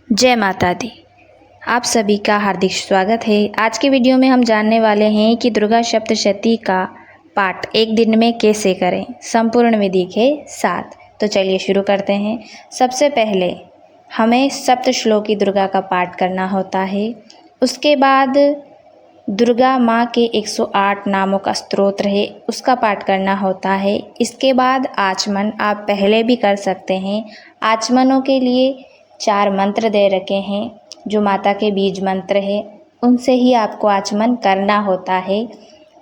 जय माता दी। आप सभी का हार्दिक स्वागत है। आज की वीडियो में हम जानने वाले हैं कि दुर्गा सप्तशती का पाठ एक दिन में कैसे करें, संपूर्ण विधि के साथ। तो चलिए शुरू करते हैं। सबसे पहले हमें सप्त श्लोकी दुर्गा का पाठ करना होता है। उसके बाद दुर्गा माँ के 108 नामों का स्तोत्र है, उसका पाठ करना होता है। इसके बाद आचमन आप पहले भी कर सकते हैं। आचमनों के लिए 4 मंत्र दे रखे हैं, जो माता के बीज मंत्र है, उनसे ही आपको आचमन करना होता है।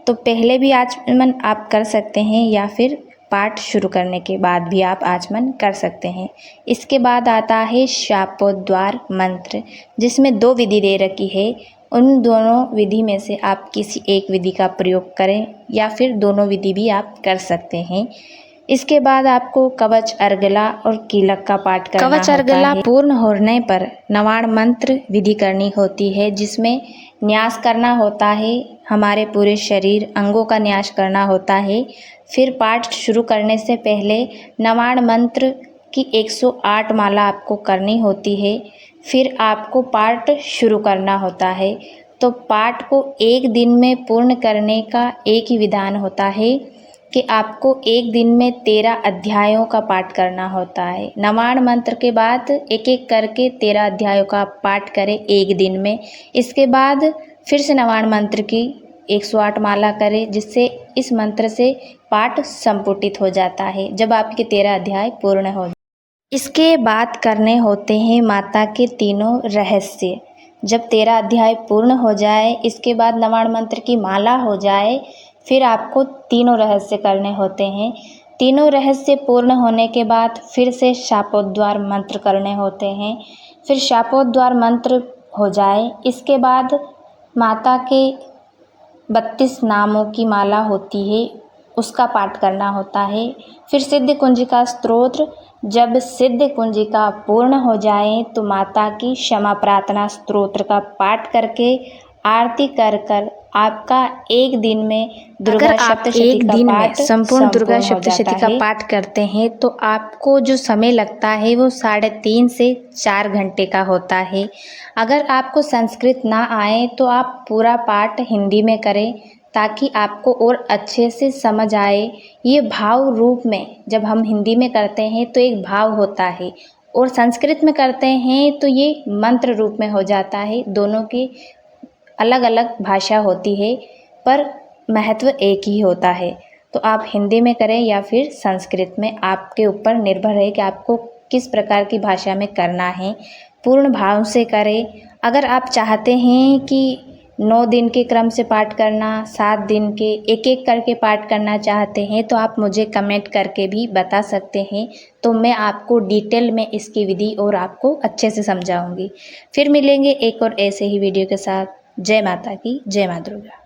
तो पहले भी आचमन आप कर सकते हैं या फिर पाठ शुरू करने के बाद भी आप आचमन कर सकते हैं। इसके बाद आता है शापोद्वार मंत्र, जिसमें 2 विधि दे रखी है। उन दोनों विधि में से आप किसी एक विधि का प्रयोग करें या फिर दोनों विधि भी आप कर सकते हैं। इसके बाद आपको कवच अर्गला और कीलक का पाठ करना होता है। कवच अर्गला पूर्ण होने पर नवाण मंत्र विधि करनी होती है, जिसमें न्यास करना होता है, हमारे पूरे शरीर अंगों का न्यास करना होता है। फिर पाठ शुरू करने से पहले नवाण मंत्र की 108 माला आपको करनी होती है। फिर आपको पाठ शुरू करना होता है। तो पाठ को एक दिन में पूर्ण करने का एक ही विधान होता है कि आपको एक दिन में 13 अध्यायों का पाठ करना होता है। नवाण मंत्र के बाद एक एक करके 13 अध्यायों का पाठ करें एक दिन में। इसके बाद फिर से नवाण मंत्र की 108 माला करें, जिससे इस मंत्र से पाठ संपुटित हो जाता है जब आपके 13 अध्याय पूर्ण हो। इसके बाद करने होते हैं माता के तीनों रहस्य। जब 13 अध्याय पूर्ण हो जाए, इसके बाद नवाण मंत्र की माला हो जाए, फिर आपको तीनों रहस्य करने होते हैं। तीनों रहस्य पूर्ण होने के बाद फिर से शापोद्वार मंत्र करने होते हैं। फिर शापोद्वार मंत्र हो जाए, इसके बाद माता के 32 नामों की माला होती है, उसका पाठ करना होता है। फिर सिद्ध कुंजिका स्तोत्र, जब सिद्ध कुंजिका पूर्ण हो जाए तो माता की क्षमा प्रार्थना स्तोत्र का पाठ करके आरती कर आपका एक दिन में दुर्गा सप्तशती का पाठ संपूर्ण दुर्गा सप्तशती का पाठ करते हैं तो आपको जो समय लगता है वो 3.5 से 4 घंटे का होता है। अगर आपको संस्कृत ना आए तो आप पूरा पाठ हिंदी में करें, ताकि आपको और अच्छे से समझ आए। ये भाव रूप में जब हम हिंदी में करते हैं तो एक भाव होता है, और संस्कृत में करते हैं तो ये मंत्र रूप में हो जाता है। दोनों की अलग अलग भाषा होती है, पर महत्व एक ही होता है। तो आप हिंदी में करें या फिर संस्कृत में, आपके ऊपर निर्भर है कि आपको किस प्रकार की भाषा में करना है। पूर्ण भाव से करें। अगर आप चाहते हैं कि 9 दिन के क्रम से पाठ करना, 7 दिन के एक एक करके पाठ करना चाहते हैं, तो आप मुझे कमेंट करके भी बता सकते हैं। तो मैं आपको डिटेल में इसकी विधि और आपको अच्छे से समझाऊंगी। फिर मिलेंगे एक और ऐसे ही वीडियो के साथ। जय माता की, जय माँ दुर्गा।